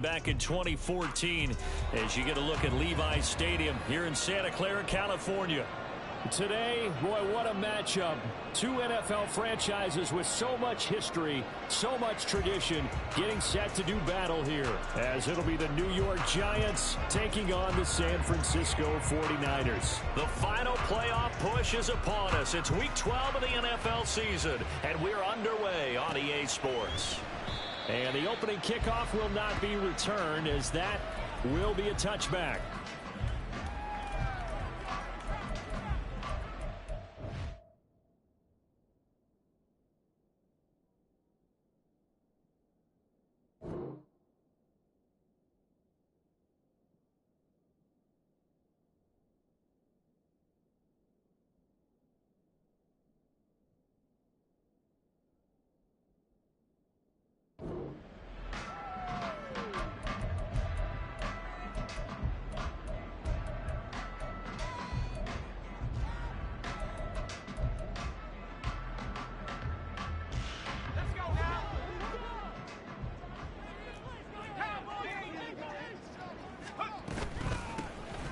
Back in 2014 as you get a look at Levi's Stadium here in Santa Clara, California. Today, boy, what a matchup. Two NFL franchises with so much history, so much tradition, getting set to do battle here, as it'll be the New York Giants taking on the San Francisco 49ers. The final playoff push is upon us. It's Week 12 of the NFL season, and we're underway on EA Sports. And the opening kickoff will not be returned, as that will be a touchback.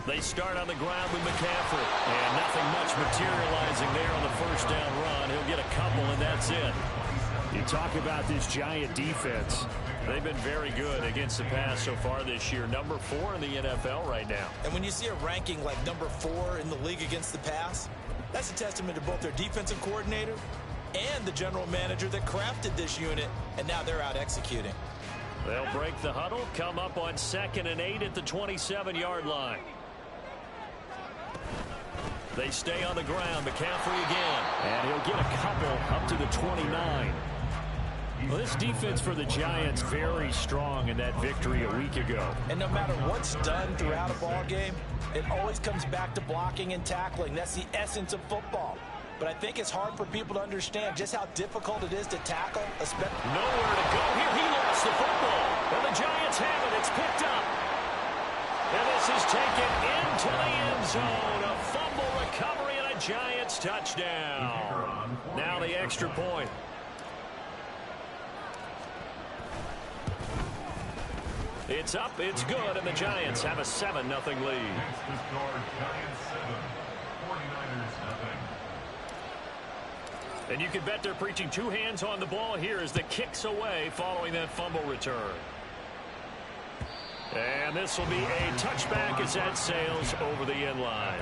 They start on the ground with McCaffrey. And nothing much materializing there on the first down run. He'll get a couple, and that's it. You talk about this Giant defense. They've been very good against the pass so far this year. Number 4 in the NFL right now. And when you see a ranking like number 4 in the league against the pass, that's a testament to both their defensive coordinator and the general manager that crafted this unit, and now they're out executing. They'll break the huddle, come up on 2nd and 8 at the 27-yard line. They stay on the ground. McCaffrey again. And he'll get a couple up to the 29. Well, this defense for the Giants very strong in that victory a week ago. And no matter what's done throughout a ball game, it always comes back to blocking and tackling. That's the essence of football. But I think it's hard for people to understand just how difficult it is to tackle. Nowhere to go here. He lost the football. And the Giants have it. It's picked up. And this is taken into the end zone. A fumble recovery and a Giants touchdown. Now the extra point. It's up, it's good, and the Giants have a 7-0 lead. And you can bet they're preaching 2 hands on the ball here as the kick's away following that fumble return. And this will be a touchback as that sails over the end line.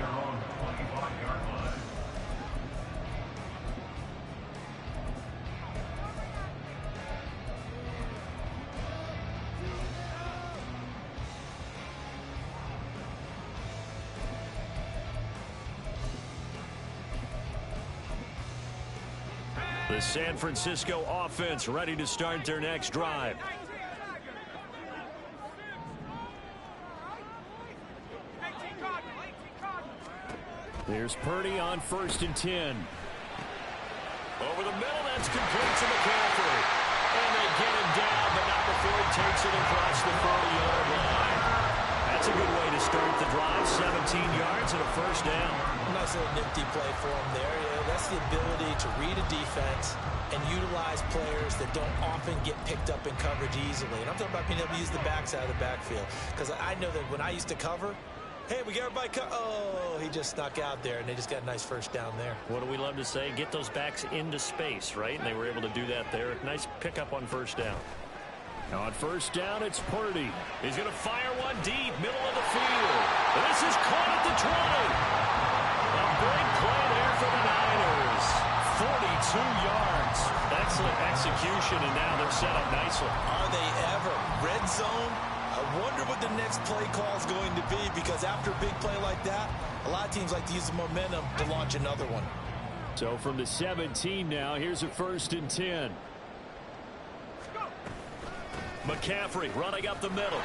The San Francisco offense ready to start their next drive. There's Purdy on 1st and 10. Over the middle, that's complete to McCaffrey. And they get him down, but not before he takes it across the 40-yard line. That's a good way to start the drive. 17 yards and a first down. Nice little nifty play for him there. That's the ability to read a defense and utilize players that don't often get picked up in coverage easily. And I'm talking about being able to use the backside of the backfield. Because I know that when I used to cover, hey, we got everybody oh, he just snuck out there, and they just got a nice first down there. What do we love to say? Get those backs into space, right? And they were able to do that there. Nice pickup on first down. On first down, it's Purdy. He's going to fire one deep, middle of the field. This is caught at the 20. A big play there for the Niners. 42 yards. Excellent execution, and now they're set up nicely. Are they ever? Red zone? I wonder what the next play call is going to be, because after a big play like that, a lot of teams like to use the momentum to launch another one. So from the 17 now, here's a 1st and 10. McCaffrey running up the middle.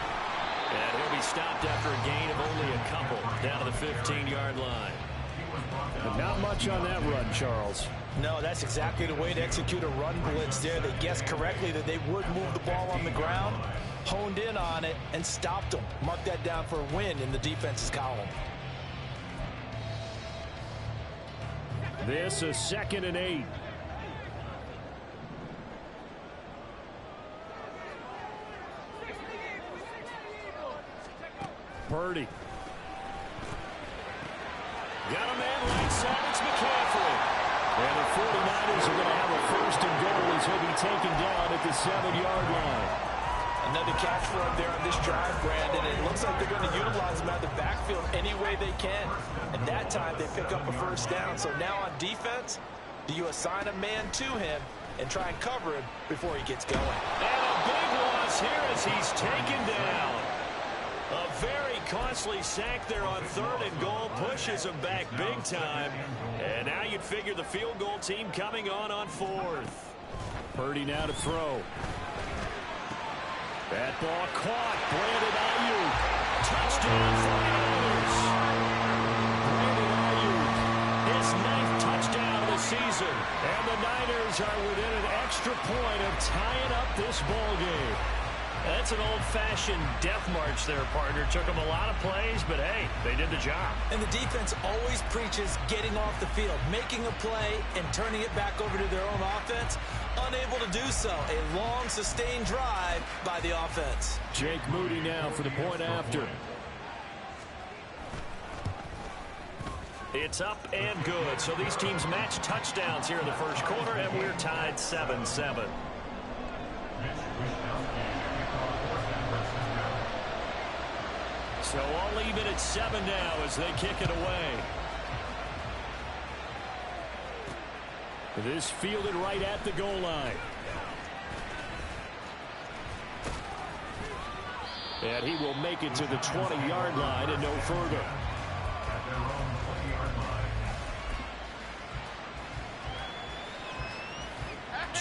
And he'll be stopped after a gain of only a couple down to the 15-yard line. But not much on that run, Charles. No, that's exactly the way to execute a run blitz there. They guessed correctly that they would move the ball on the ground, honed in on it, and stopped them. Mark that down for a win in the defense's column. This is 2nd and 8. Purdy. Got a man right side. It's McCaffrey. And the 49ers are going to have a first and goal as he'll be taken down at the 7-yard line. Another catch for him there on this drive, Brandon. It looks like they're going to utilize him out of the backfield any way they can. And that time they pick up a first down. So now on defense, do you assign a man to him and try and cover him before he gets going? And a big loss here as he's taken down. A very costly sack there on 3rd and goal pushes him back big time. And now you'd figure the field goal team coming on 4th. Purdy now to throw. That ball caught. Brandon Ayuk. Touchdown 49ers. Brandon Ayuk, his 9th touchdown of the season. And the Niners are within an extra point of tying up this ball game. That's an old-fashioned death march there, partner. Took them a lot of plays, but hey, they did the job. And the defense always preaches getting off the field, making a play, and turning it back over to their own offense. Unable to do so. A long, sustained drive by the offense. Jake Moody now for the point after. It's up and good. So these teams match touchdowns here in the first quarter, and we're tied 7-7. So all even at 7 now as they kick it away. This fielded right at the goal line. And he will make it to the 20-yard line and no further.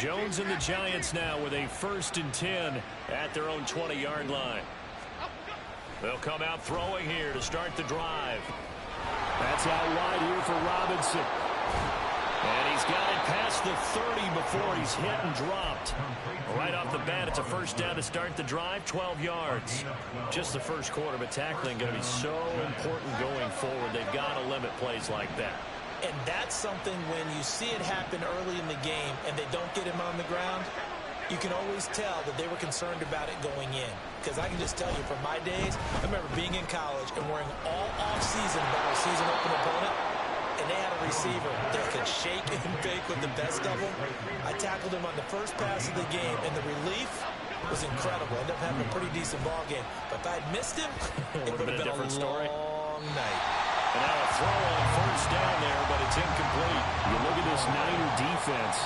Jones and the Giants now with a 1st and 10 at their own 20-yard line. They'll come out throwing here to start the drive. That's out wide here for Robinson. And he's got it past the 30 before he's hit and dropped. Right off the bat, it's a first down to start the drive, 12 yards. Just the first quarter, but tackling going to be so important going forward. They've got to limit plays like that. And that's something when you see it happen early in the game and they don't get him on the ground, you can always tell that they were concerned about it going in. Because I can just tell you from my days, I remember being in college and worrying all off-season about a season-open opponent, and they had a receiver that could shake and bake with the best of them. I tackled him on the first pass of the game, and the relief was incredible. I ended up having a pretty decent ball game. But if I had missed him, it would have been a different story. long night. And now a throw on first down there, but it's incomplete. You look at this Niner defense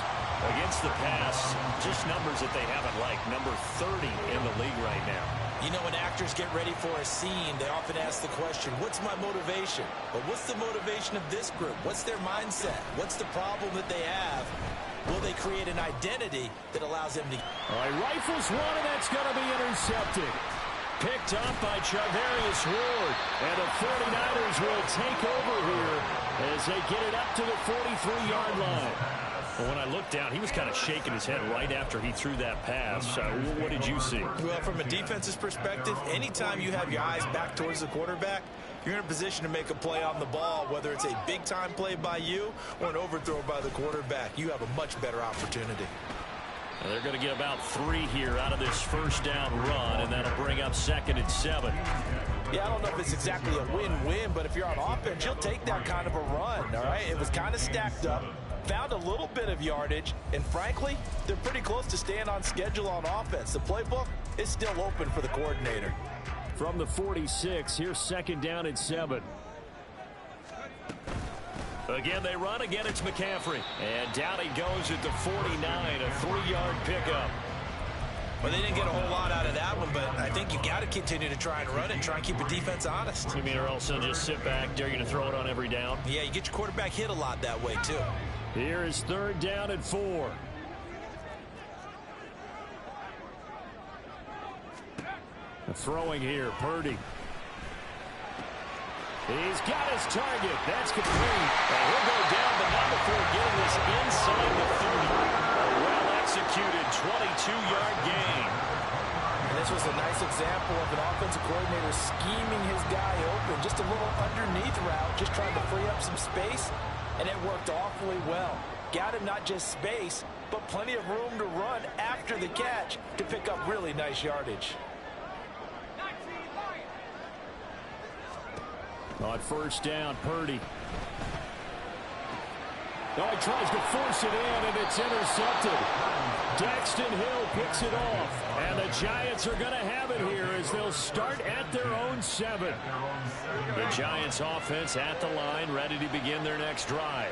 against the pass, just numbers that they haven't liked. Number 30 in the league right now. You know, when actors get ready for a scene, they often ask the question, what's my motivation? But what's the motivation of this group? What's their mindset? What's the problem that they have? Will they create an identity that allows them to... All right, rifles one, and that's going to be intercepted. Picked up by Charvarius Ward. And the 49ers will take over here as they get it up to the 43-yard line. Well, when I looked down, he was kind of shaking his head right after he threw that pass. What did you see? Well, from a defense's perspective, anytime you have your eyes back towards the quarterback, you're in a position to make a play on the ball, whether it's a big-time play by you or an overthrow by the quarterback. You have a much better opportunity. And they're going to get about 3 here out of this first down run, and that'll bring up 2nd and 7. Yeah, I don't know if it's exactly a win-win, but if you're on offense, you'll take that kind of a run, all right? It was kind of stacked up, found a little bit of yardage, and frankly, they're pretty close to staying on schedule on offense. The playbook is still open for the coordinator. From the 46, here's 2nd down and 7. Again, they run. Again, it's McCaffrey. And down he goes at the 49, a 3-yard pickup. Well, they didn't get a whole lot out of that one, but I think you got to continue to try and run and try and keep the defense honest. You mean or else they'll just sit back, dare you to throw it on every down? Yeah, you get your quarterback hit a lot that way, too. Here is 3rd down and 4. Throwing here, Purdy. He's got his target. That's complete. And he'll go down, but not before getting this inside the 30. A well-executed 22-yard gain. And this was a nice example of an offensive coordinator scheming his guy open. Just a little underneath route, just trying to free up some space, and it worked awfully well. Got him not just space, but plenty of room to run after the catch to pick up really nice yardage. On first down, Purdy. Oh, he tries to force it in, and it's intercepted. Daxton Hill picks it off. And the Giants are going to have it here as they'll start at their own 7. The Giants offense at the line, ready to begin their next drive.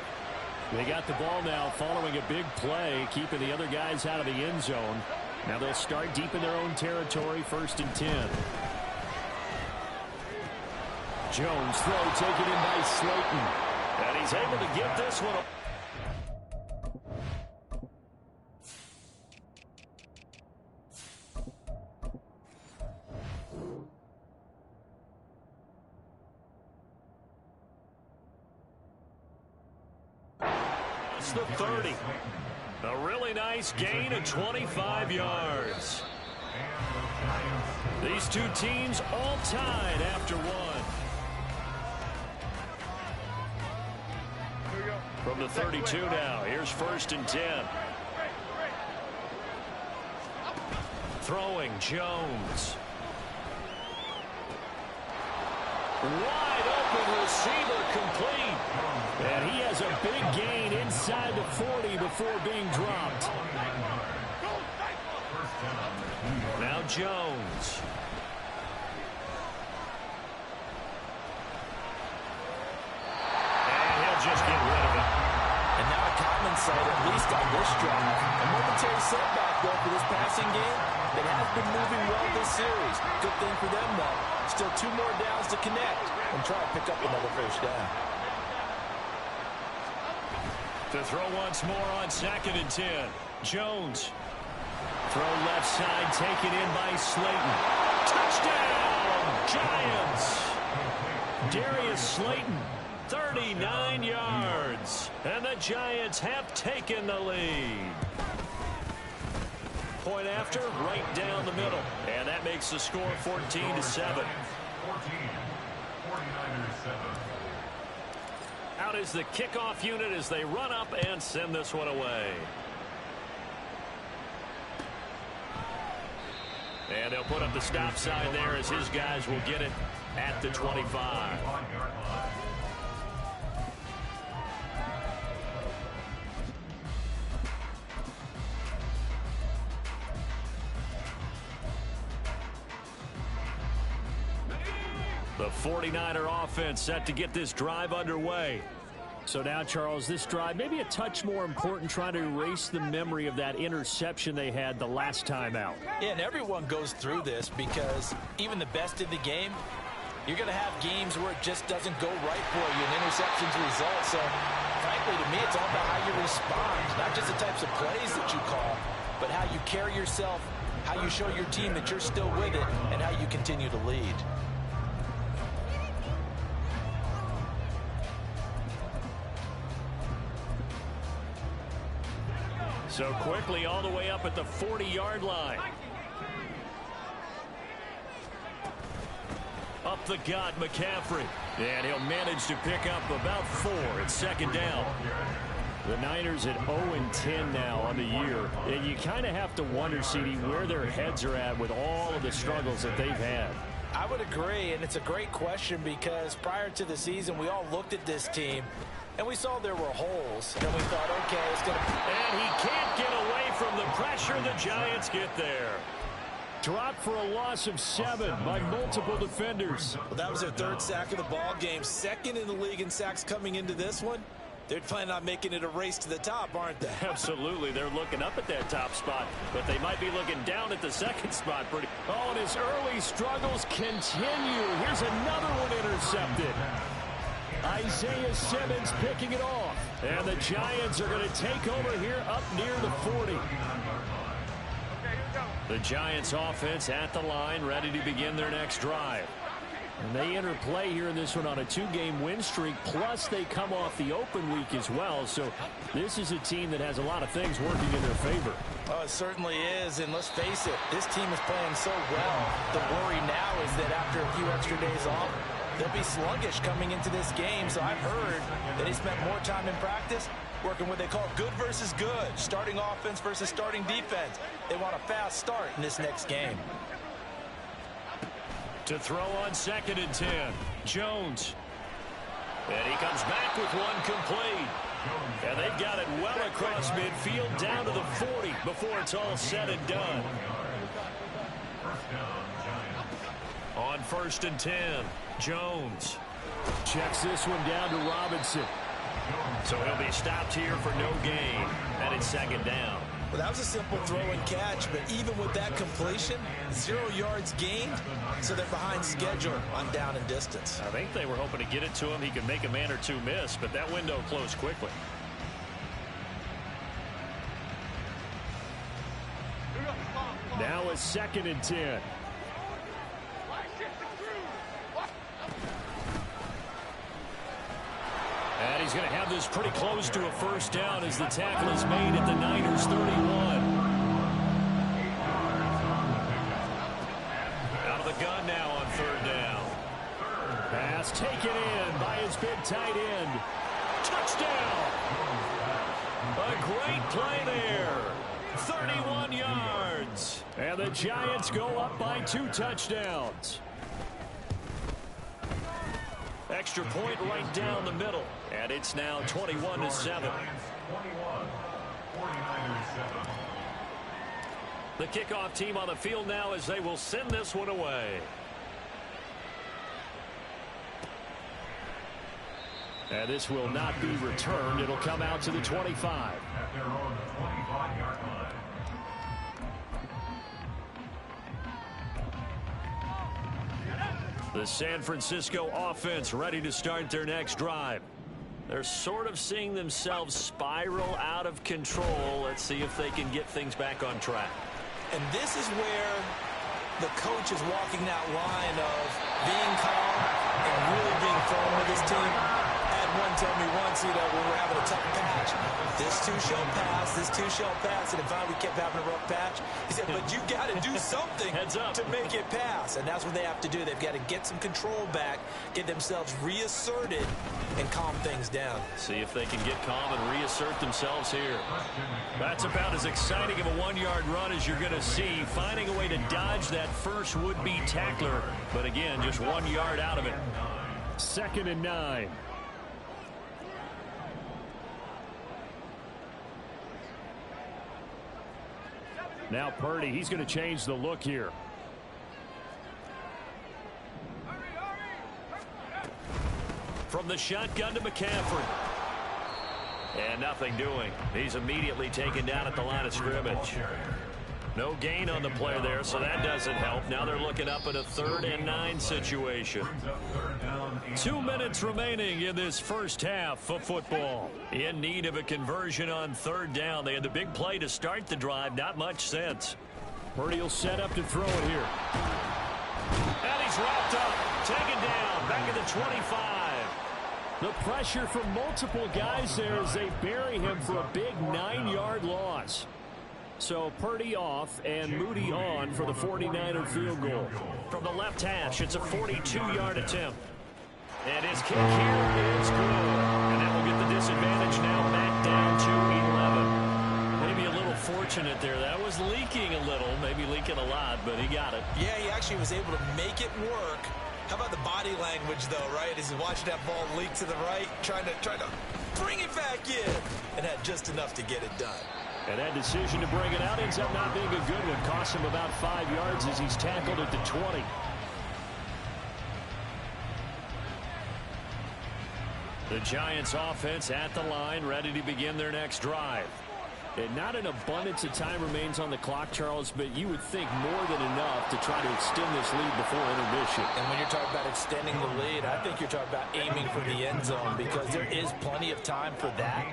They got the ball now following a big play, keeping the other guys out of the end zone. Now they'll start deep in their own territory, 1st and 10. Jones throw taken in by Slayton. And he's able to get this one. It's the 30. A really nice gain of 25 yards. These two teams all tied after one. From the 32 now, here's 1st and 10. Throwing Jones. Wide open receiver complete. And he has a big gain inside the 40 before being dropped. Now Jones. And he'll just get rid of it. And now a common sight, at least on this drive. A momentary setback, though, for this passing game that has been moving well this series. Good thing for them, though. Still 2 more downs to connect and try to pick up another 1st down. To throw once more on 2nd and 10. Jones. Throw left side, taken in by Slayton. Touchdown, Giants! Darius Slayton, 39 yards. And the Giants have taken the lead. Point after, right down the middle. And that makes the score 14-7. Out is the kickoff unit as they run up and send this one away. And they'll put up the stop sign there as his guys will get it at the 25. The 49er offense set to get this drive underway. So now, Charles, this drive maybe a touch more important, trying to erase the memory of that interception they had the last time out. Yeah, and everyone goes through this because even the best in the game, you're going to have games where it just doesn't go right for you and interceptions result. So, frankly, to me, it's all about how you respond, not just the types of plays that you call, but how you carry yourself, how you show your team that you're still with it, and how you continue to lead. So quickly all the way up at the 40-yard line. Up the gut, McCaffrey. And he'll manage to pick up about 4 at 2nd down. The Niners at 0-10 now on the year. And you kind of have to wonder, CD, where their heads are at with all of the struggles that they've had. I would agree, and it's a great question because prior to the season, we all looked at this team, and we saw there were holes, and we thought, okay, it's going to... And he can't get away from the pressure. The Giants get there. Dropped for a loss of 7 by multiple defenders. Well, that was their 3rd sack of the ball game. 2nd in the league in sacks coming into this one. They're planning on making it a race to the top, aren't they? Absolutely. They're looking up at that top spot, but they might be looking down at the 2nd spot. Oh, and his early struggles continue. Here's another one intercepted. Isaiah Simmons picking it off. And the Giants are going to take over here up near the 40. The Giants offense at the line, ready to begin their next drive. And they enter play here in this one on a 2-game win streak, plus they come off the open week as well. So this is a team that has a lot of things working in their favor. Oh, it certainly is, and let's face it, this team is playing so well. The worry now is that after a few extra days off, they'll be sluggish coming into this game. So I've heard that he spent more time in practice working what they call good versus good, starting offense versus starting defense. They want a fast start in this next game. To throw on 2nd and 10, Jones. And he comes back with one complete. And they've got it well across midfield down to the 40 before it's all said and done. On 1st and 10, Jones checks this one down to Robinson. So he'll be stopped here for no gain. And it's 2nd down. Well, that was a simple throw and catch, but even with that completion, 0 yards gained, so they're behind schedule on down and distance. I think they were hoping to get it to him. He could make a man or two miss, but that window closed quickly. Now a 2nd and 10. And he's going to have this pretty close to a 1st down as the tackle is made at the Niners 31. Out of the gun now on 3rd down. Pass taken in by his big tight end. Touchdown! A great play there. 31 yards. And the Giants go up by 2 touchdowns. Extra point right down the middle. And it's now 21-7. The kickoff team on the field now as they will send this one away. And this will not be returned. It'll come out to the 25. The San Francisco offense ready to start their next drive. They're sort of seeing themselves spiral out of control. Let's see if they can get things back on track. And this is where the coach is walking that line of being calm and really being firm with his team. I had one tell me once, when we're having a tough patch, this too shall pass, this too shall pass, and if we kept having a rough patch, he said, but you got to do something to make it pass, and that's what they have to do. They've got to get some control back, get themselves reasserted, and calm things down. See if they can get calm and reassert themselves here. That's about as exciting of a 1-yard run as you're going to see, finding a way to dodge that first would-be tackler, but again, just 1 yard out of it. 2nd and 9. Now Purdy, he's going to change the look here. From the shotgun to McCaffrey. And nothing doing. He's immediately taken down at the line of scrimmage. No gain on the play there, so that doesn't help. Now they're looking up at a 3rd and 9 situation. 2 minutes remaining in this first half of football. In need of a conversion on 3rd down. They had the big play to start the drive. Not much sense. Purdy will set up to throw it here. And he's wrapped up. Taken down. Back at the 25. The pressure from multiple guys there as they bury him for a big 9-yard loss. So Purdy off and Moody on for the 49er field goal. From the left hash, it's a 42-yard attempt. And his kick here is good. And that will get the disadvantage now back down to 11. Maybe a little fortunate there. That was leaking a little, maybe leaking a lot, but he got it. Yeah, he actually was able to make it work. How about the body language, though, right? As he's watching that ball leak to the right, trying to bring it back in, and had just enough to get it done. And that decision to bring it out ends up not being a good one. Cost him about 5 yards as he's tackled at the 20. The Giants offense at the line, ready to begin their next drive. And not an abundance of time remains on the clock, Charles, but you would think more than enough to try to extend this lead before intermission. And when you're talking about extending the lead, I think you're talking about aiming for the end zone because there is plenty of time for that.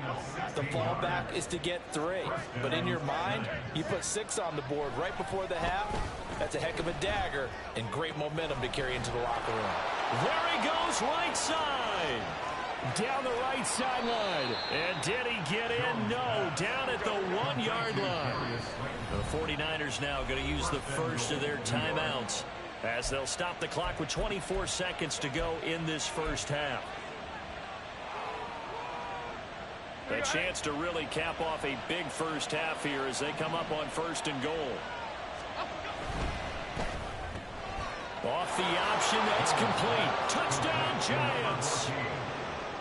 The fallback is to get 3. But in your mind, you put 6 on the board right before the half. That's a heck of a dagger and great momentum to carry into the locker room. There he goes, right side. Down the right sideline. And did he get in? No. Down at the 1-yard line. The 49ers now going to use the first of their timeouts as they'll stop the clock with 24 seconds to go in this first half. A chance to really cap off a big first half here as they come up on 1st and goal. Off the option, that's complete. Touchdown, Giants.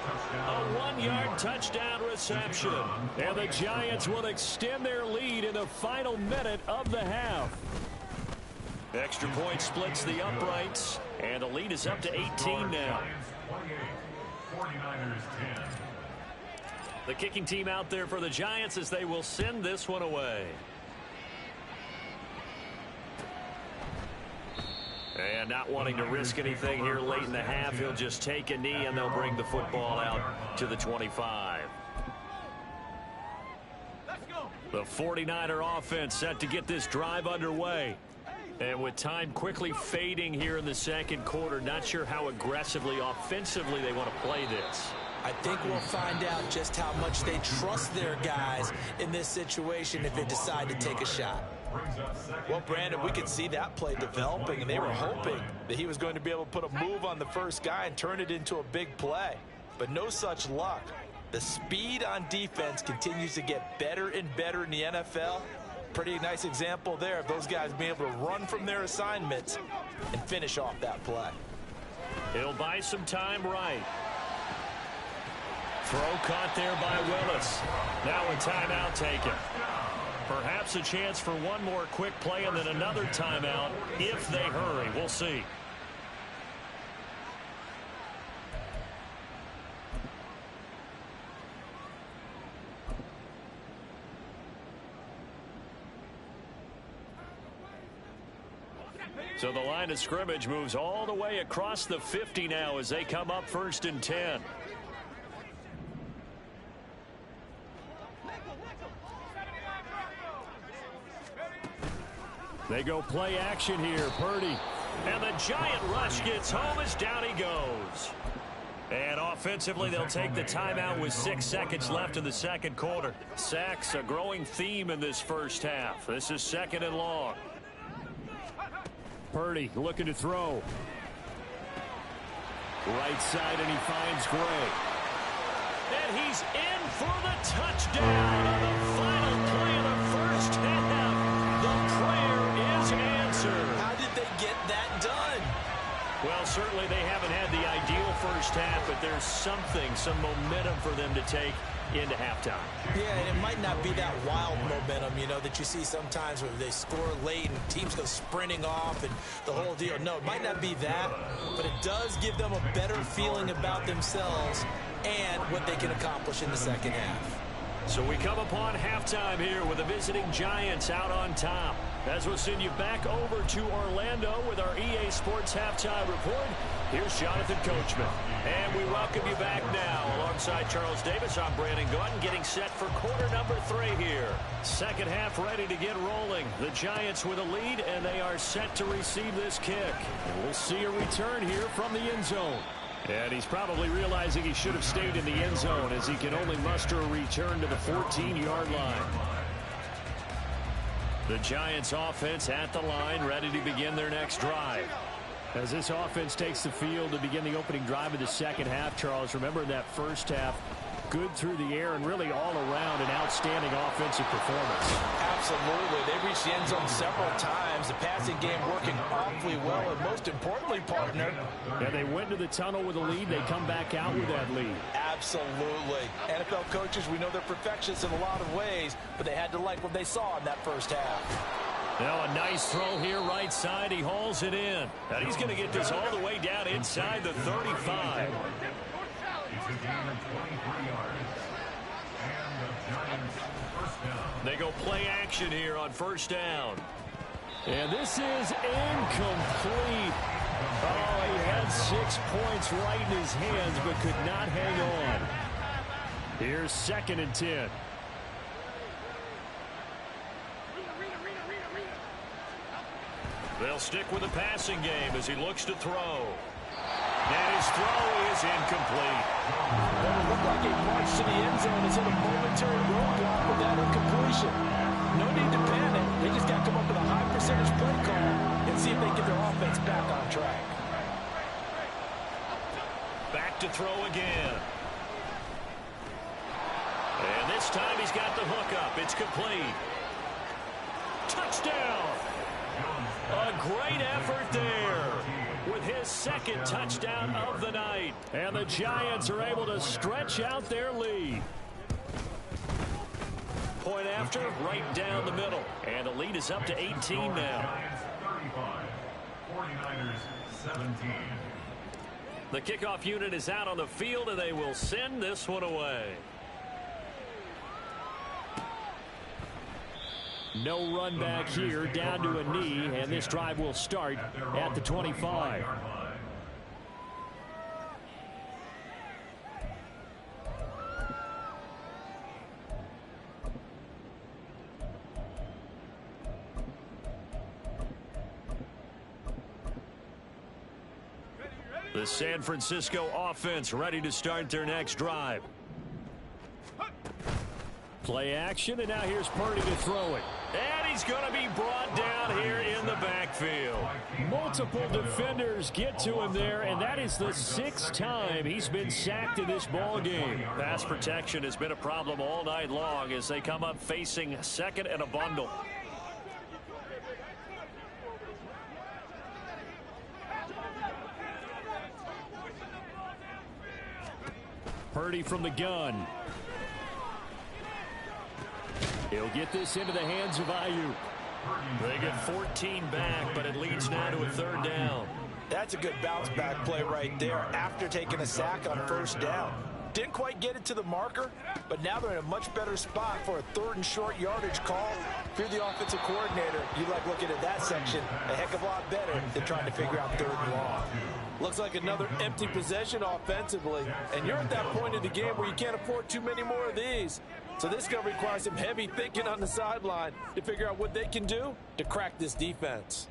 A 1-yard touchdown reception. And the Giants will extend their lead in the final minute of the half. Extra point splits the uprights, and the lead is up to 18 now. The kicking team out there for the Giants as they will send this one away. And not wanting to risk anything here late in the half, he'll just take a knee and they'll bring the football out to the 25. The 49er offense set to get this drive underway. And with time quickly fading here in the second quarter, not sure how aggressively, offensively they want to play this. I think we'll find out just how much they trust their guys in this situation if they decide to take a shot. Well, Brandon, we could see that play developing, and they were hoping that he was going to be able to put a move on the first guy and turn it into a big play. But no such luck. The speed on defense continues to get better and better in the NFL. Pretty nice example there of those guys being able to run from their assignments and finish off that play. He'll buy some time right. Throw caught there by Willis. Now a timeout taken. Perhaps a chance for one more quick play and then another timeout if they hurry. We'll see. So the line of scrimmage moves all the way across the 50 now as they come up 1st and 10. They go play action here. Purdy. And the giant rush gets home as down he goes. And offensively, they'll take the timeout with 6 seconds left in the second quarter. Sacks, a growing theme in this first half. This is 2nd and long. Purdy looking to throw. Right side, and he finds Gray. And he's in for the touchdown on the final play of the first half. The prayer is answered. How did they get that done? Well, certainly they haven't had the ideal first half, but there's some momentum for them to take into halftime. Yeah, and it might not be that wild momentum, you know, that you see sometimes where they score late and teams go sprinting off and the whole deal. No, it might not be that, but it does give them a better feeling about themselves and what they can accomplish in the second half. So we come upon halftime here with the visiting Giants out on top. As we'll send you back over to Orlando with our EA Sports Halftime Report, here's Jonathan Coachman. And we welcome you back now. Alongside Charles Davis, I'm Brandon Gaudin, getting set for quarter number 3 here. Second half ready to get rolling. The Giants with a lead, and they are set to receive this kick. And we'll see a return here from the end zone. And he's probably realizing he should have stayed in the end zone as he can only muster a return to the 14-yard line. The Giants offense at the line, ready to begin their next drive. As this offense takes the field to begin the opening drive of the second half, Charles, remember that first half, good through the air and really all around an outstanding offensive performance. Absolutely. They reached the end zone several times. The passing game working awfully well, and most importantly, partner. And they went to the tunnel with a lead. They come back out with that lead. Absolutely. NFL coaches, we know they're perfectionists in a lot of ways, but they had to like what they saw in that first half. Now a nice throw here right side. He hauls it in. And he's going to get this all the way down inside the 35. They go play action here on first down. And this is incomplete. Oh, he had 6 points right in his hands, but could not hang on. Here's 2nd and 10. They'll stick with the passing game as he looks to throw. And his throw is incomplete. Well, it looked like a march to the end zone is in a momentary roadblock with that incompletion. No need to panic. They just got to come up with a high percentage play call and see if they get their offense back on track. Back to throw again. And this time he's got the hook up. It's complete. Touchdown. A great effort there. with his second touchdown of the night. And the Giants are able to stretch out their lead. Point after, right down the middle. And the lead is up to 18 now. 49ers 17. The kickoff unit is out on the field, and they will send this one away. No run back here, down to a knee, and this drive will start at the 25. The San Francisco offense ready to start their next drive. Play action, and now here's Purdy to throw it. And he's going to be brought down here in the backfield. Multiple defenders get to him there, and that is the 6th time he's been sacked in this ball game. Pass protection has been a problem all night long as they come up facing second and a bundle. Purdy from the gun. He'll get this into the hands of Ayuk. They get 14 back, but it leads now to a 3rd down. That's a good bounce back play right there after taking a sack on 1st down. Didn't quite get it to the marker, but now they're in a much better spot for a 3rd and short yardage call. If you're the offensive coordinator, you like looking at that section a heck of a lot better than trying to figure out 3rd and long. Looks like another empty possession offensively, and you're at that point in the game where you can't afford too many more of these. So this is going to require some heavy thinking on the sideline to figure out what they can do to crack this defense.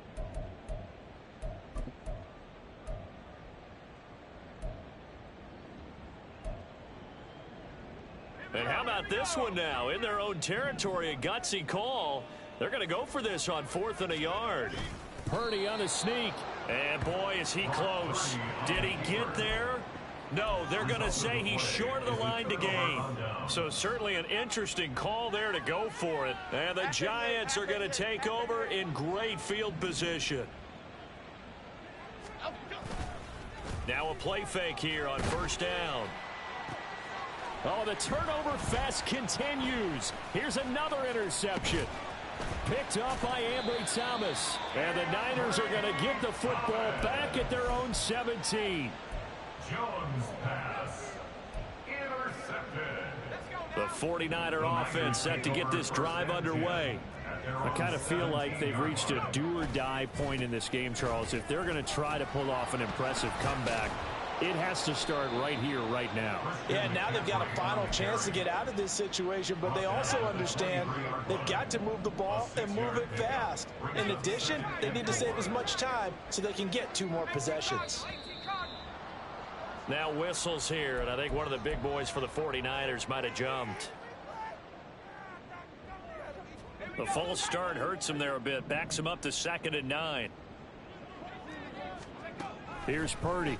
And how about this one now? In their own territory, a gutsy call. They're going to go for this on 4th and a yard. Purdy on the sneak. And boy, is he close. Did he get there? No, they're going to say he's short of the line to gain. So certainly an interesting call there to go for it. And the Giants are going to take over in great field position. Now a play fake here on 1st down. Oh, the turnover fest continues. Here's another interception. Picked up by Ambry Thomas. And the Niners are going to get the football back at their own 17. Jones pass intercepted. The 49er offense set to get this drive underway. I kind of feel like they've reached a do-or-die point in this game, Charles. If they're going to try to pull off an impressive comeback, it has to start right here, right now. Yeah, now they've got a final chance to get out of this situation, but they also understand they've got to move the ball and move it fast. In addition, they need to save as much time so they can get 2 more possessions. Now whistles here, and I think one of the big boys for the 49ers might have jumped. The false start hurts him there a bit, backs him up to 2nd and 9. Here's Purdy.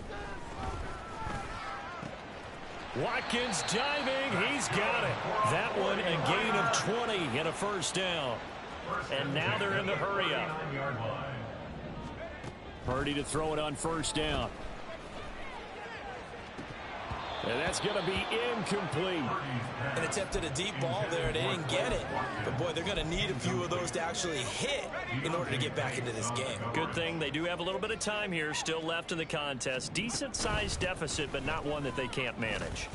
Watkins diving. He's got it. That one a gain of 20 and a 1st down. And now they're in the hurry up. Purdy to throw it on 1st down. And that's going to be incomplete. An attempt at a deep ball there. They didn't get it. But, boy, they're going to need a few of those to actually hit in order to get back into this game. Good thing they do have a little bit of time here still left in the contest. Decent-sized deficit, but not one that they can't manage.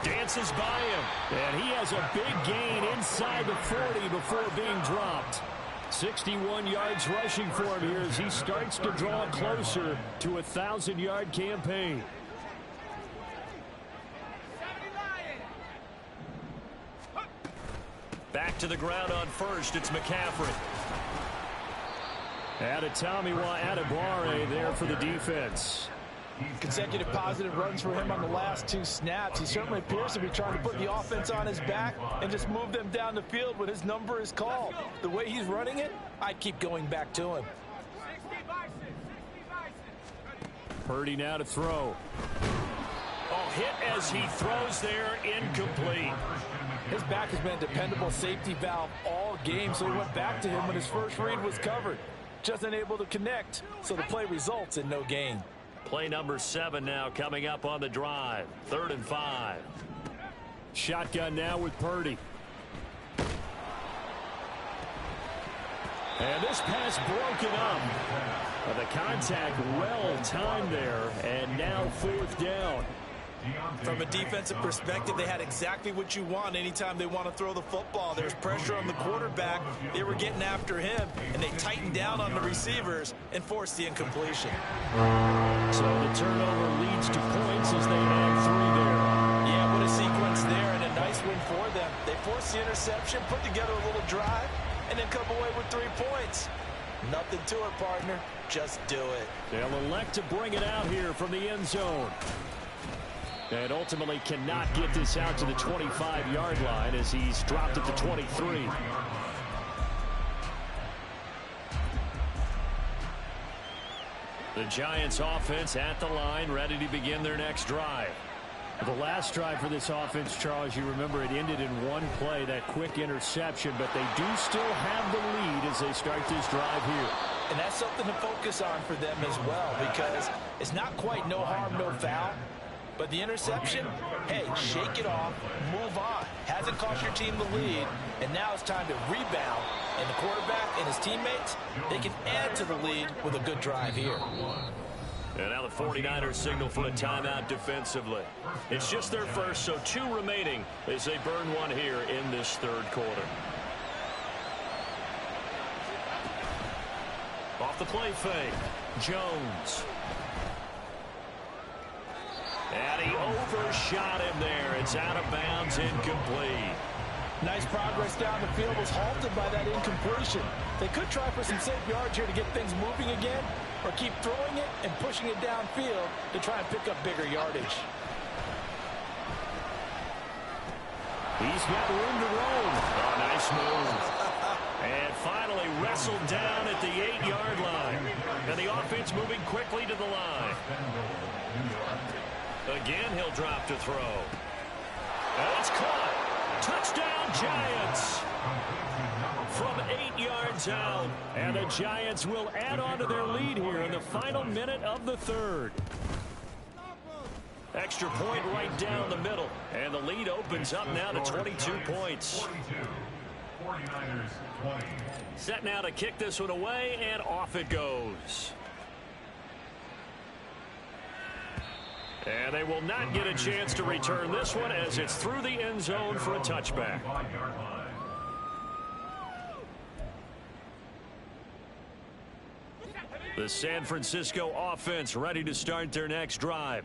Dances by him. And he has a big gain inside the 40 before being dropped. 61 yards rushing for him here as he starts to draw closer to a 1,000-yard campaign. Back to the ground on 1st. It's McCaffrey. Adetomiwa Adebawore there for the defense. Consecutive positive runs for him on the last 2 snaps. He certainly appears to be trying to put the offense on his back and just move them down the field when his number is called. The way he's running it, I'd keep going back to him. Purdy now to throw. Oh, hit as he throws there, incomplete. His back has been a dependable safety valve all game, so he went back to him when his first read was covered. just unable to connect, so the play results in no gain. Play number 7 now coming up on the drive. 3rd and 5. Shotgun now with Purdy. And this pass broken up. The contact well timed there, and now 4th down. From a defensive perspective, they had exactly what you want anytime they want to throw the football. There's pressure on the quarterback. They were getting after him, and they tightened down on the receivers and forced the incompletion. So the turnover leads to points as they have 3 there. Yeah, what a sequence there, and a nice win for them. They forced the interception, put together a little drive, and then come away with 3 points. Nothing to it, partner. Just do it. They'll elect to bring it out here from the end zone. And ultimately cannot get this out to the 25-yard line as he's dropped at the 23. The Giants offense at the line, ready to begin their next drive. The last drive for this offense, Charles, you remember it ended in one play, that quick interception, but they do still have the lead as they start this drive here. And that's something to focus on for them as well, because it's not quite no harm, no foul. But the interception, hey, shake it off, move on. Hasn't cost your team the lead, and now it's time to rebound. And the quarterback and his teammates, they can add to the lead with a good drive here. And now the 49ers signal for a timeout defensively. It's just their first, so 2 remaining as they burn one here in this 3rd quarter. Off the play fake, Jones. And he overshot him there. It's out of bounds, incomplete. Nice progress down the field was halted by that incompletion. They could try for some safe yards here to get things moving again, or keep throwing it and pushing it downfield to try and pick up bigger yardage. He's got room to roam. Oh, nice move. And finally wrestled down at the 8-yard line. And the offense moving quickly to the line. Again, he'll drop to throw. And it's caught. Touchdown, Giants. From 8 yards out. And the Giants will add on to their lead here in the final minute of the 3rd. Extra point right down the middle. And the lead opens up now to 22 points. 49ers 20. Set now to kick this one away, and off it goes. And they will not get a chance to return this one as it's through the end zone for a touchback. The San Francisco offense ready to start their next drive.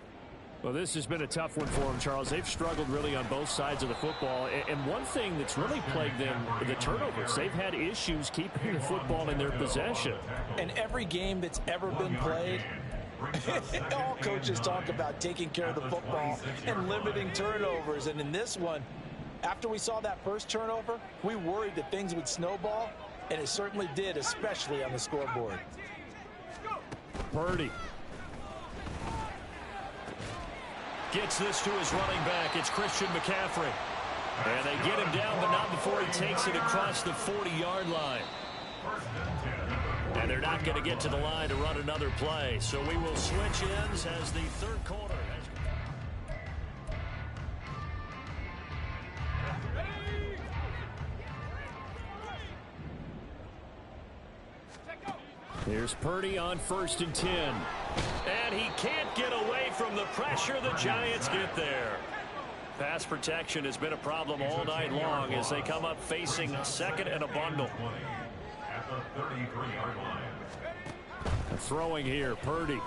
Well, this has been a tough one for them, Charles. They've struggled really on both sides of the football. And one thing that's really plagued them, the turnovers. They've had issues keeping the football in their possession. And every game that's ever been played, all coaches talk about taking care of the football and limiting turnovers. And in this one, after we saw that first turnover, we worried that things would snowball, and it certainly did, especially on the scoreboard. Purdy. Gets this to his running back. It's Christian McCaffrey. And they get him down, but not before he takes it across the 40-yard line. And they're not going to get to the line to run another play. So we will switch ends as the 3rd quarter. Here's Purdy on 1st and 10. And he can't get away from the pressure. The Giants get there. Pass protection has been a problem all night long as they come up facing 2nd and a bundle. At the 33-yard line. Throwing here, Purdy.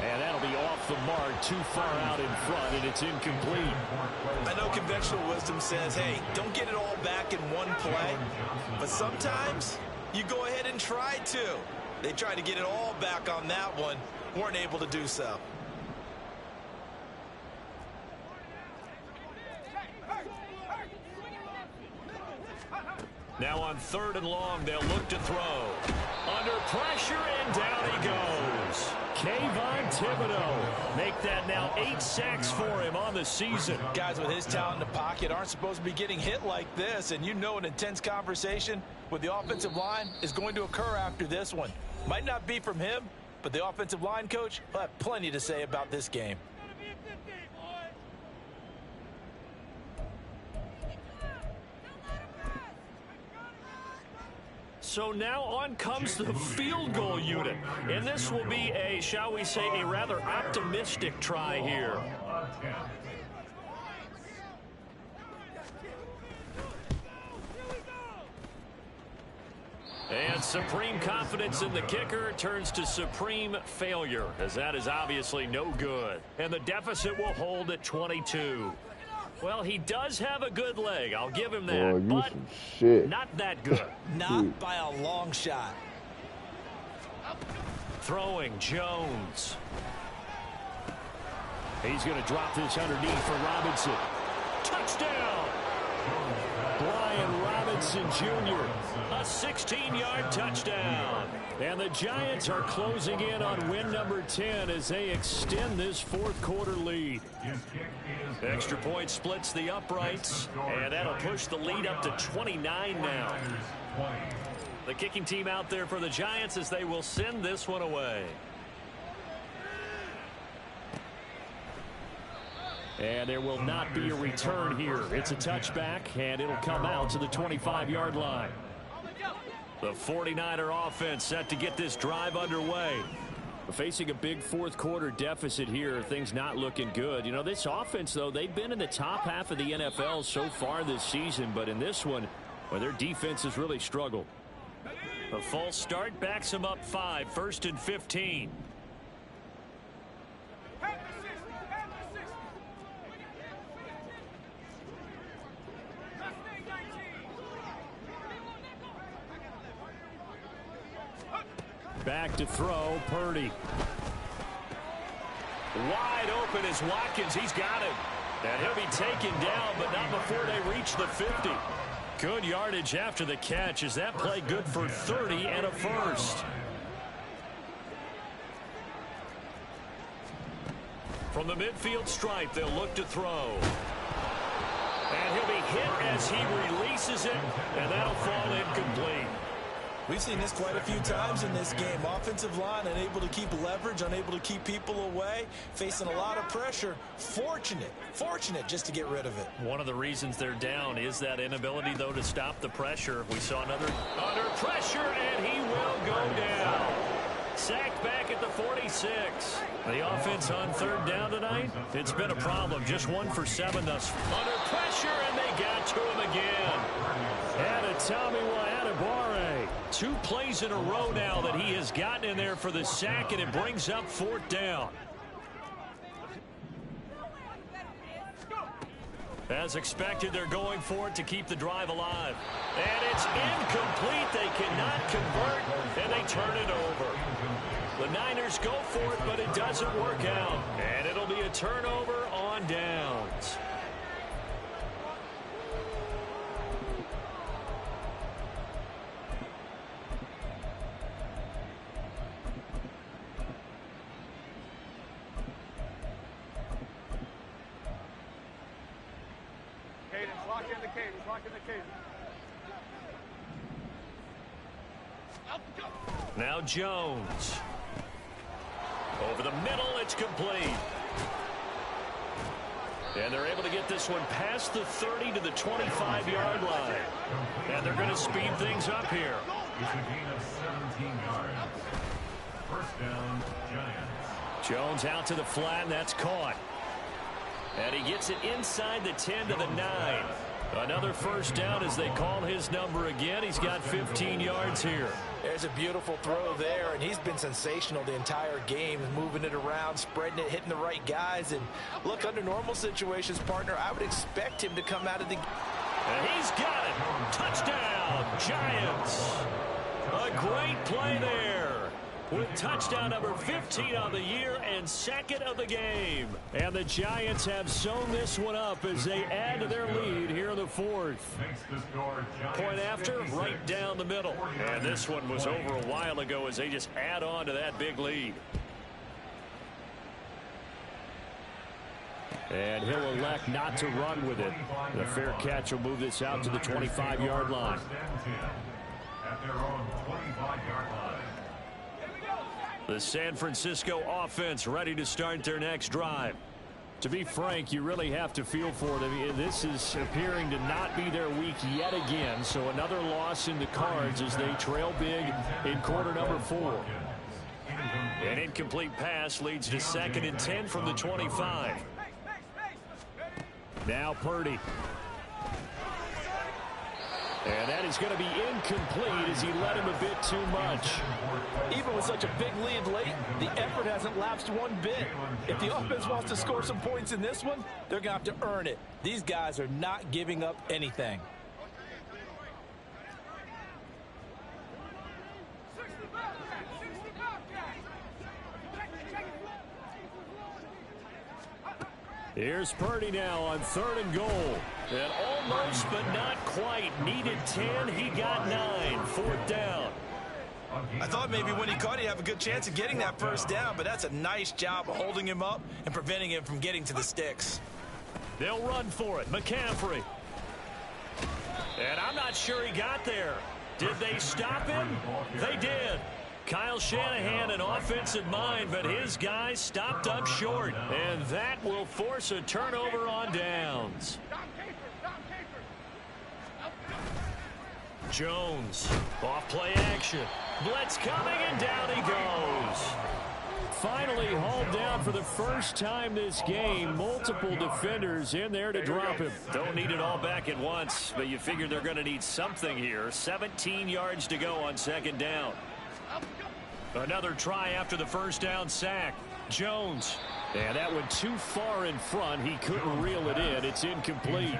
And that'll be off the mark, too far out in front, and it's incomplete. I know conventional wisdom says, hey, don't get it all back in one play. But sometimes you go ahead and try to. They tried to get it all back on that one, weren't able to do so. Now on 3rd and long, they'll look to throw. Under pressure, and down he goes. Kayvon Thibodeau make that now 8 sacks for him on the season. Guys with his talent in the pocket aren't supposed to be getting hit like this, and you know an intense conversation with the offensive line is going to occur after this one. Might not be from him, but the offensive line coach will have plenty to say about this game. So now on comes the field goal unit. And this will be a, shall we say, a rather optimistic try here. And supreme confidence in the kicker turns to supreme failure, as that is obviously no good. And the deficit will hold at 22. Well, he does have a good leg. I'll give him that. But not that good. Not by a long shot. Throwing Jones. He's going to drop this underneath for Robinson. Touchdown! Brian Robinson Jr. A 16-yard touchdown. And the Giants are closing in on win number 10 as they extend this fourth quarter lead. Extra point splits the uprights, and that'll push the lead up to 29 now. The kicking team out there for the Giants as they will send this one away. And there will not be a return here. It's a touchback, and it'll come out to the 25-yard line. The 49er offense set to get this drive underway. Facing a big fourth quarter deficit here, things not looking good. You know, this offense, though, they've been in the top half of the NFL so far this season, but in this one, well, their defense has really struggled. A false start backs them up 5, 1st and 15. Back to throw, Purdy. Wide open is Watkins. He's got him. And he'll be taken down, but not before they reach the 50. Good yardage after the catch. Is that play good for 30 and a first? From the midfield stripe, they'll look to throw. And he'll be hit as he releases it, and that'll fall incomplete. We've seen this quite a few times in this game. Offensive line unable to keep leverage, unable to keep people away, facing a lot of pressure. Fortunate just to get rid of it. One of the reasons they're down is that inability, though, to stop the pressure. We saw another under pressure, and he will go down. Sacked back at the 46. The offense on third down tonight, it's been a problem. Just 1 for 7 thus far. Under pressure, and they got to him again. And a Tommy Adebawore. 2 plays in a row now that he has gotten in there for the sack, and it brings up 4th down. As expected, they're going for it to keep the drive alive. And it's incomplete. They cannot convert, and they turn it over. The Niners go for it, but it doesn't work out. And it'll be a turnover on downs. Now Jones. Over the middle, it's complete. And they're able to get this one past the 30 to the 25-yard line. And they're going to speed things up here. It's a gain of 17 yards. First down, Giants. Jones out to the flat, and that's caught. And he gets it inside the 10 to the 9. Another first down as they call his number again. He's got 15 yards here. There's a beautiful throw there, and he's been sensational the entire game, moving it around, spreading it, hitting the right guys. And look, under normal situations, partner, I would expect him to come out of the... And he's got it. Touchdown, Giants. A great play there. With touchdown number 15 on the year and 2nd of the game. And the Giants have sewn this one up as they add to their lead here in the 4th. Point after, right down the middle. And this one was over a while ago as they just add on to that big lead. And he'll elect not to run with it. The fair catch will move this out to the 25-yard line. At their own 25-yard line. The San Francisco offense ready to start their next drive. To be frank, you really have to feel for them. This is appearing to not be their week yet again. So another loss in the cards as they trail big in quarter number 4. An incomplete pass leads to 2nd and 10 from the 25. Now Purdy. And that is going to be incomplete as he led him a bit too much. Even with such a big lead late, the effort hasn't lapsed one bit. If the offense wants to score some points in this one, they're going to have to earn it. These guys are not giving up anything. Here's Purdy now on 3rd and goal. And almost but not quite. Needed 10. He got 9. 4th down. I thought maybe when he caught, he'd have a good chance of getting that first down, but that's a nice job of holding him up and preventing him from getting to the sticks. They'll run for it. McCaffrey. And I'm not sure he got there. Did they stop him? They did. Kyle Shanahan, an offensive mind, but his guys stopped up short. And that will force a turnover on downs. Jones, off play action. Blitz coming, and down he goes. Finally hauled down for the first time this game. Multiple defenders in there to drop him. Don't need it all back at once, but you figure they're going to need something here. 17 yards to go on 2nd down. Another try after the first down sack. Jones. And that went too far in front. He couldn't reel it in. It's incomplete.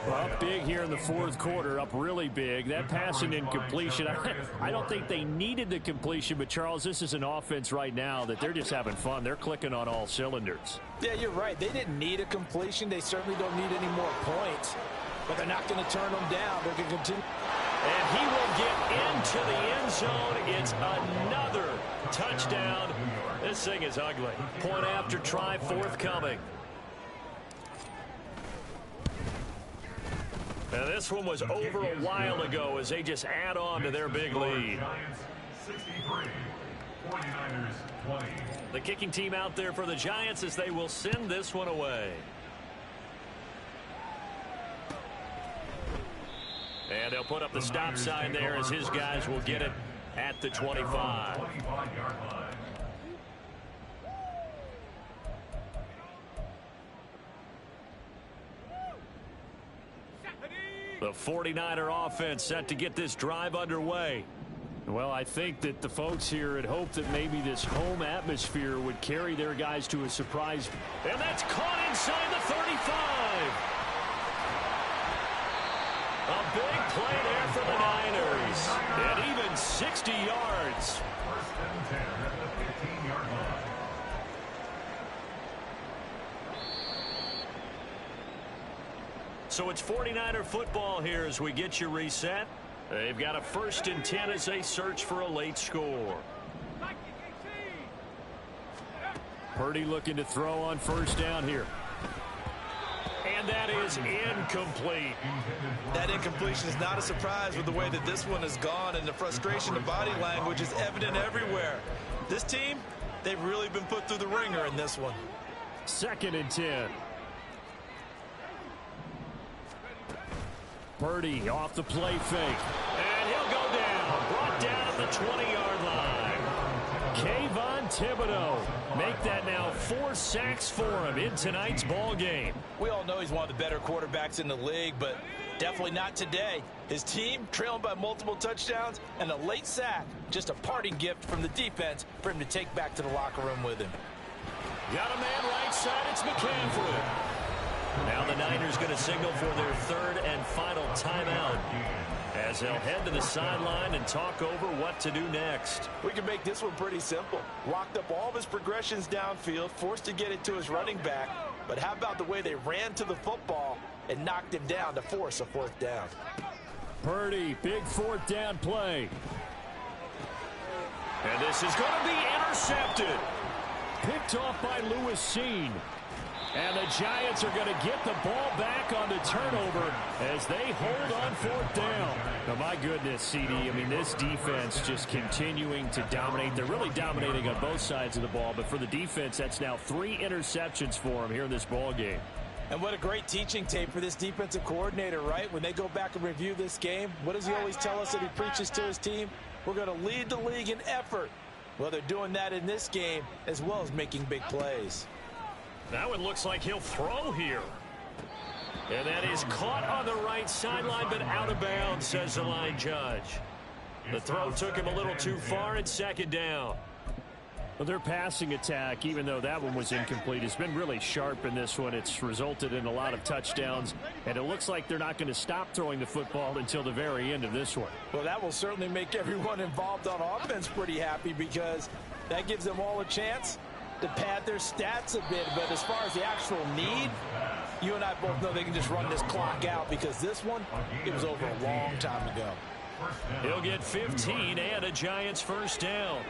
Up big here in the 4th quarter. Up really big. That passing incompletion. I don't think they needed the completion, but Charles, this is an offense right now that they're just having fun. They're clicking on all cylinders. Yeah, you're right. They didn't need a completion. They certainly don't need any more points. But they're not going to turn them down. They're going to continue. And he will get into the end zone. It's another touchdown. This thing is ugly. Point after try forthcoming. Now this one was over a while ago as they just add on to their big lead. 63, 49ers 20. The kicking team out there for the Giants as they will send this one away. And they'll put up the stop sign there as his guys will get it at the 25. The 49er offense set to get this drive underway. Well, I think that the folks here had hoped that maybe this home atmosphere would carry their guys to a surprise. And that's caught inside the 35. A big play there for the Niners. And even 60 yards. 1st and 10 at the 15-yard line. So it's 49er football here as we get you reset. They've got a 1st and 10 as they search for a late score. Purdy looking to throw on 1st down here. And that is incomplete. That incompletion is not a surprise with the way that this one has gone, and the frustration of body language is evident everywhere. This team, they've really been put through the ringer in this one. 2nd and 10. Purdy off the play fake. And he'll go down. Brought down at the 20-yard line. Kayvon Thibodeaux. Make that now 4 sacks for him in tonight's ball game. We all know he's one of the better quarterbacks in the league, but definitely not today. His team trailing by multiple touchdowns and a late sack. Just a parting gift from the defense for him to take back to the locker room with him. Got a man right side. It's McCaffrey. Now the Niners going to signal for their 3rd and final timeout as they'll head to the sideline and talk over what to do next. We can make this one pretty simple. Locked up all of his progressions downfield, forced to get it to his running back. But how about the way they ran to the football and knocked him down to force a 4th down? Purdy, big 4th down play. And this is going to be intercepted. Picked off by Lewis Cine. And the Giants are going to get the ball back on the turnover as they hold on 4th down. Now, my goodness, CD, I mean, this defense just continuing to dominate. They're really dominating on both sides of the ball, but for the defense, that's now 3 interceptions for them here in this ball game. And what a great teaching tape for this defensive coordinator, right? When they go back and review this game, what does he always tell us that he preaches to his team? We're going to lead the league in effort. Well, they're doing that in this game as well as making big plays. Now it looks like he'll throw here. And that is caught on the right sideline, but out of bounds, says the line judge. The throw took him a little too far, and 2nd down. Well, their passing attack, even though that one was incomplete, has been really sharp in this one. It's resulted in a lot of touchdowns, and it looks like they're not going to stop throwing the football until the very end of this one. Well, that will certainly make everyone involved on offense pretty happy because that gives them all a chance to pad their stats a bit. But as far as the actual need, you and I both know they can just run this clock out because this one, it was over a long time ago. He'll get 15 and a Giants 1st down.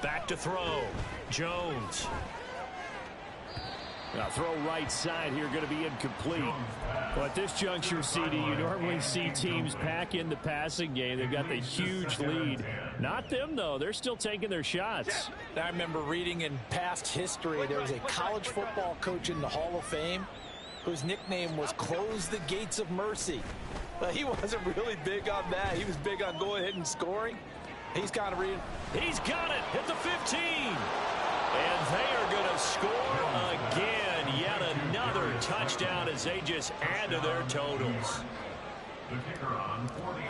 Back to throw. Jones. Now throw right side here, going to be incomplete. Well, at this juncture, CD, you normally see teams pack in the passing game. They've got the huge lead. Not them, though. They're still taking their shots. I remember reading in past history, there was a college football coach in the Hall of Fame whose nickname was Close the Gates of Mercy. But he wasn't really big on that. He was big on going ahead and scoring. He's kind of reading. He's got it at the 15. And they are going to score again. Yet another touchdown as they just add to their totals.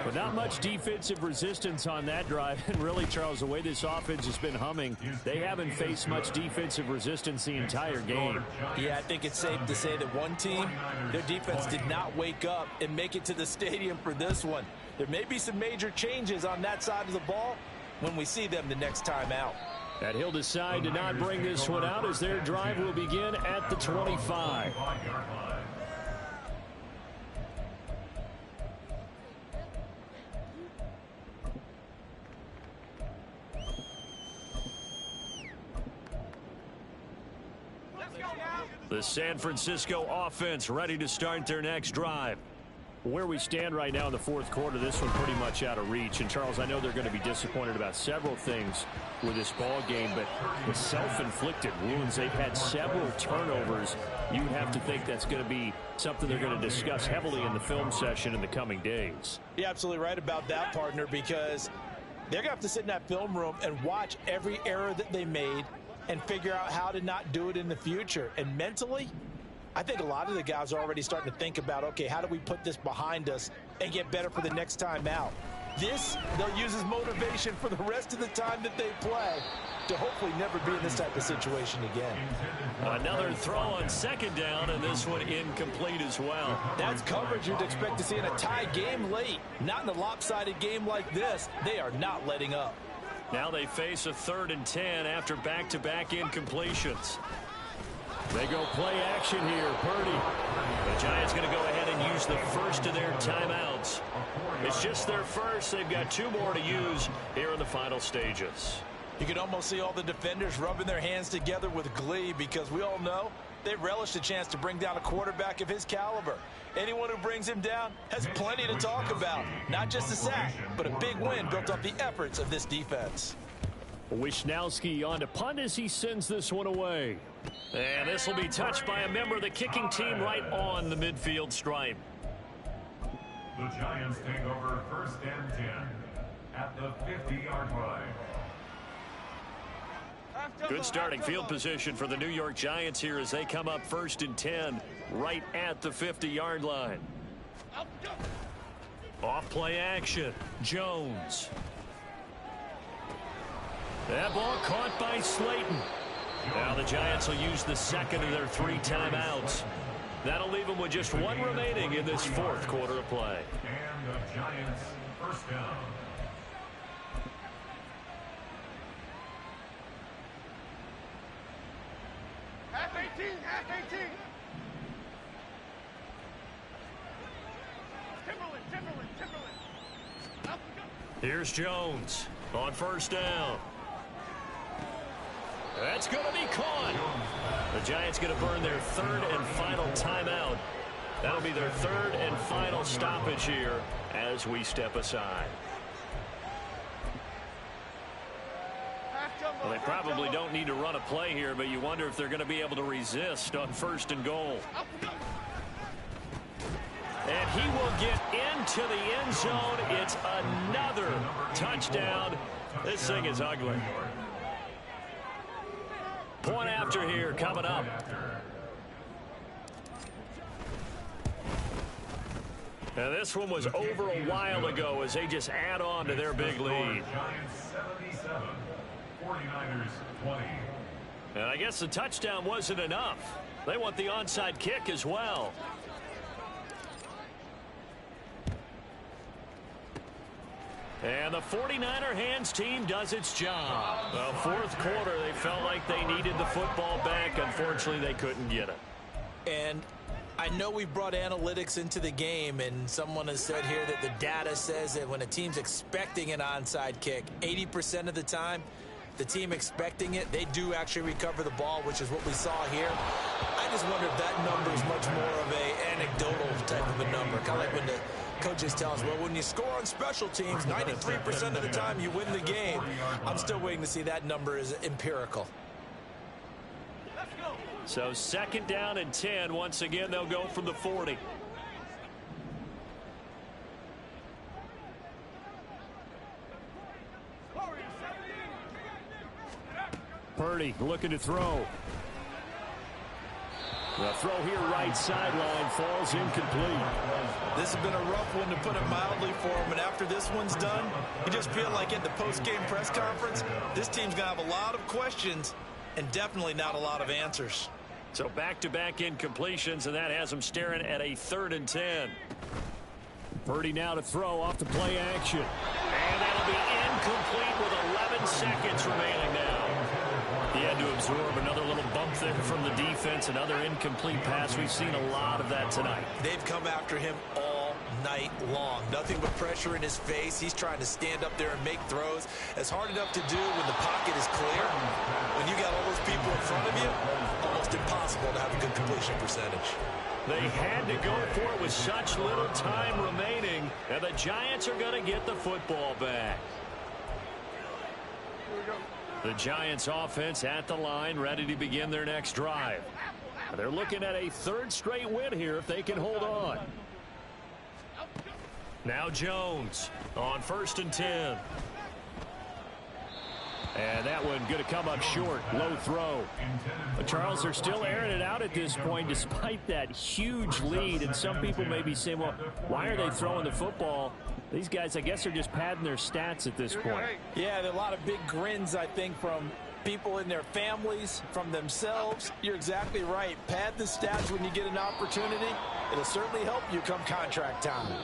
But not much defensive resistance on that drive. And really, Charles, the way this offense has been humming, they haven't faced much defensive resistance the entire game. Yeah, I think it's safe to say that one team, their defense did not wake up and make it to the stadium for this one. There may be some major changes on that side of the ball when we see them the next time out. And he'll decide to not bring this one out as their drive will begin at the 25. The San Francisco offense ready to start their next drive. Where we stand right now in the 4th quarter, this one pretty much out of reach. And, Charles, I know they're going to be disappointed about several things with this ball game, but the self-inflicted wounds, they've had several turnovers. You'd have to think that's going to be something they're going to discuss heavily in the film session in the coming days. You're absolutely right about that, partner, because they're going to have to sit in that film room and watch every error that they made and figure out how to not do it in the future. And mentally, I think a lot of the guys are already starting to think about, okay, how do we put this behind us and get better for the next time out? This, they'll use as motivation for the rest of the time that they play to hopefully never be in this type of situation again. Another throw on 2nd down, and this one incomplete as well. That's coverage you'd expect to see in a tie game late. Not in a lopsided game like this. They are not letting up. Now they face a 3rd and 10 after back-to-back incompletions. They go play action here. Purdy. The Giants going to go ahead and use the first of their timeouts. It's just their first. They've got 2 more to use here in the final stages. You can almost see all the defenders rubbing their hands together with glee because we all know they relish the chance to bring down a quarterback of his caliber. Anyone who brings him down has plenty to talk about. Not just a sack, but a big win built off the efforts of this defense. Wisnowski on to punt as he sends this one away. And this will be touched by a member of the kicking team right on the midfield stripe. The Giants take over 1st and 10 at the 50-yard line. Good starting field position for the New York Giants here as they come up 1st and 10 right at the 50-yard line. Off play action. Jones. That ball caught by Slayton. Now the Giants will use the 2nd of their 3 timeouts. That'll leave them with just 1 remaining in this 4th quarter of play. And the Giants 1st down. Half 18, half 18. Timberland. Here's Jones on 1st down. That's going to be caught. The Giants going to burn their third and final timeout. That'll be their third and final stoppage here as we step aside. Well, they probably don't need to run a play here, but you wonder if they're going to be able to resist on 1st and goal. And he will get into the end zone. It's another touchdown. This thing is ugly. Point after here coming up. Now this one was over a while ago as they just add on to their big lead. Giants 77, 49ers 20. And I guess the touchdown wasn't enough. They want the onside kick as well. And the 49er hands team does its job. Well, 4th quarter, they felt like they needed the football back. Unfortunately, they couldn't get it. And I know we brought analytics into the game, and someone has said here that the data says that when a team's expecting an onside kick, 80% of the time, the team expecting it, they do actually recover the ball, which is what we saw here. I just wonder if that number is much more of a anecdotal type of a number. Kind of like when the coaches tell us, well, when you score on special teams, 93% of the time you win the game. I'm still waiting to see that number is empirical. So 2nd down and 10. Once again, they'll go from the 40. Purdy looking to throw. The throw here right sideline falls incomplete. This has been a rough one, to put it mildly, for him. And after this one's done, you just feel like at the post-game press conference, this team's going to have a lot of questions and definitely not a lot of answers. So back-to-back incompletions, and that has them staring at a 3rd and 10. Purdy now to throw off the play action. And that'll be incomplete with 11 seconds remaining now. He had to absorb another little bump there from the defense, another incomplete pass. We've seen a lot of that tonight. They've come after him all night long. Nothing but pressure in his face. He's trying to stand up there and make throws. It's hard enough to do when the pocket is clear. When you got all those people in front of you, almost impossible to have a good completion percentage. They had to go for it with such little time remaining, and the Giants are going to get the football back. The Giants offense at the line, ready to begin their next drive. They're looking at a 3rd straight win here if they can hold on. Now Jones on 1st and 10. And that one going to come up short. Low throw. But Charles, they're still airing it out at this point despite that huge lead. And some people may be saying, well, why are they throwing the football? These guys, I guess, are just padding their stats at this point. Yeah, there are a lot of big grins, I think, from people in their families, from themselves. You're exactly right. Pad the stats when you get an opportunity. It'll certainly help you come contract time.